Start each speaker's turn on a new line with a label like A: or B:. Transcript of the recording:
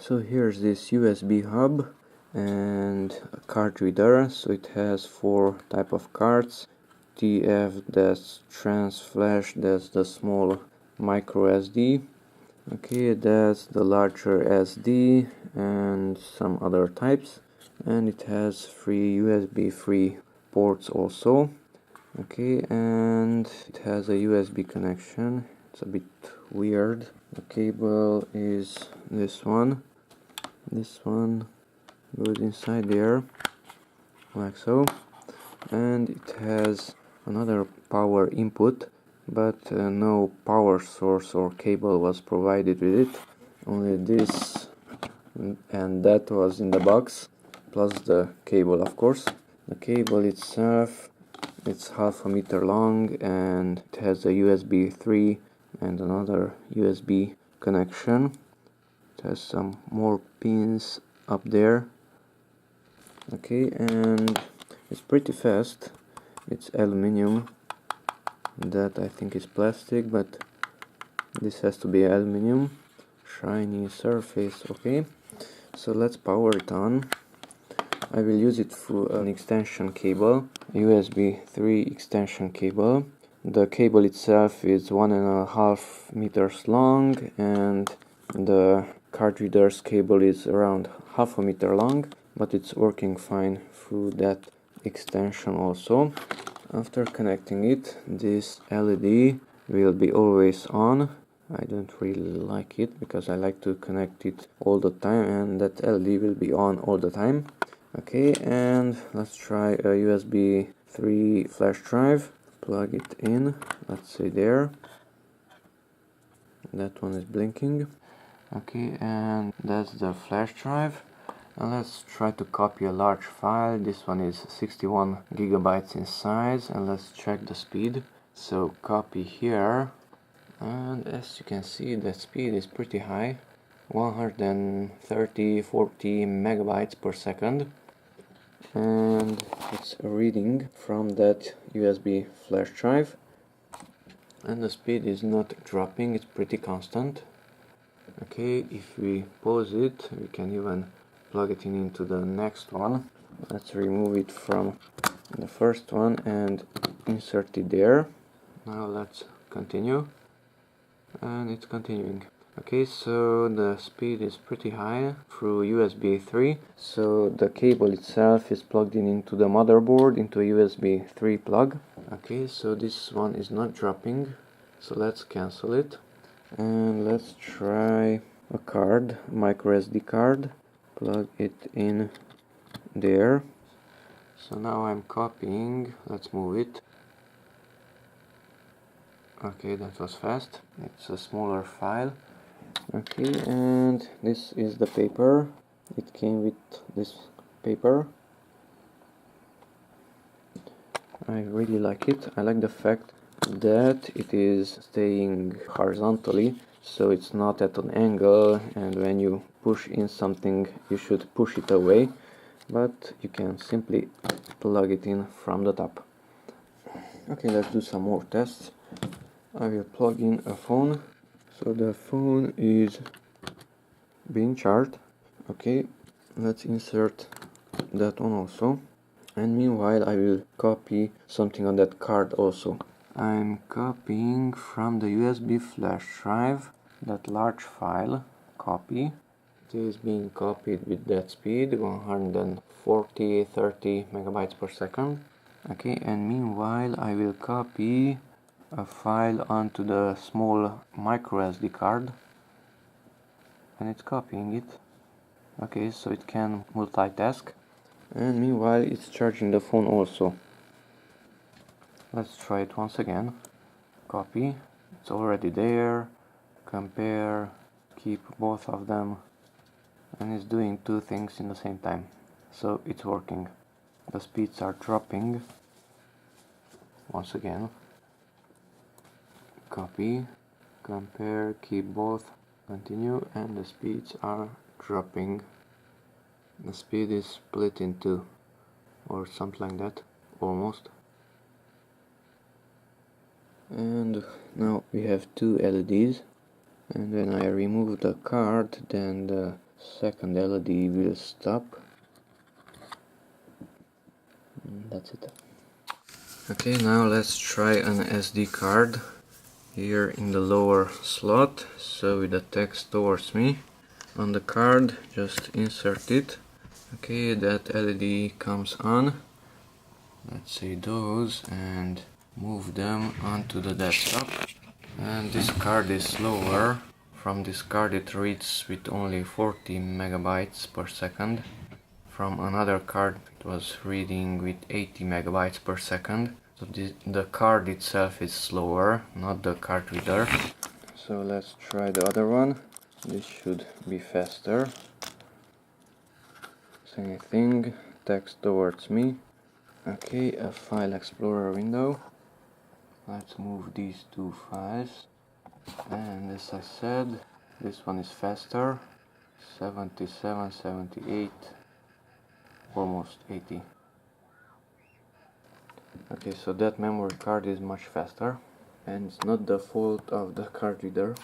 A: So here's this USB hub and a card reader. So it has 4 type of cards. TF, that's trans flash, that's the small micro SD. Okay, that's the larger SD and some other types. And it has 3 USB 3 ports also. Okay, and it has a USB connection. It's a bit weird. The cable is this one. This one goes inside there, like so. And it has another power input, but no power source or cable was provided with it. Only this and that was in the box, plus the cable, of course. The cable itself, it's half a meter long and it has a USB 3 and another USB connection. It has some more pins up there. Okay, and it's pretty fast. It's aluminium. That I think is plastic, but this has to be aluminium. Shiny surface. Okay, so let's power it on. I will use it through an extension cable, USB 3 extension cable. The cable itself is 1.5 meters long and the card reader's cable is around half a meter long, but it's working fine through that extension also. After connecting it, this LED will be always on. I don't really like it because I like to connect it all the time, and that LED will be on all the time. Okay, and let's try a USB 3 flash drive. Plug it in, let's say there. That one is blinking. Okay, and that's the flash drive. And let's try to copy a large file. This one is 61 gigabytes in size, and let's check the speed. So copy here, and as you can see, the speed is pretty high, 130-40 megabytes per second. And it's a reading from that USB flash drive, and the speed is not dropping, it's pretty constant. Okay, if we pause it, we can even plug it in into the next one. Let's remove it from the first one and insert it there. Now let's continue, and it's continuing. Okay, so the speed is pretty high through USB 3. So the cable itself is plugged in into the motherboard into a USB 3 plug. Okay, so this one is not dropping. So let's cancel it. And let's try a card, MicroSD card. Plug it in there. So now I'm copying. Let's move it. Okay, that was fast. It's a smaller file. Okay, and this is the paper. It came with this paper. I really like it. I like the fact that it is staying horizontally, so it's not at an angle, and when you push in something you should push it away, but you can simply plug it in from the top. Okay, let's do some more tests. I will plug in a phone. So the phone is being charged. Okay, let's insert that one also. And meanwhile I will copy something on that card also. I'm copying from the USB flash drive that large file. Copy. It is being copied with that speed, 140-30 megabytes per second. Okay, and meanwhile I will copy a file onto the small MicroSD card, and it's copying it. Okay, so it can multitask, and meanwhile it's charging the phone also. Let's try it once again. Copy, it's already there. Compare, keep both of them, and it's doing two things in the same time, so it's working. The speeds are dropping. Once again, copy, compare, keep both, continue, and the speeds are dropping. The speed is split in two, or something like that, almost. And now we have two LEDs, and when I remove the card, then the second LED will stop. That's it. Okay, now let's try an SD card here in the lower slot, so with the text towards me. On the card, just insert it. Okay, that LED comes on. Let's say those, and move them onto the desktop. And this card is slower. From this card it reads with only 40 megabytes per second. From another card it was reading with 80 megabytes per second. So the card itself is slower, not the card reader. So let's try the other one. This should be faster. Same thing, text towards me. Okay, a file explorer window. Let's move these two files. And as I said, this one is faster. 77, 78, almost 80. Okay, so that memory card is much faster, and it's not the fault of the card reader.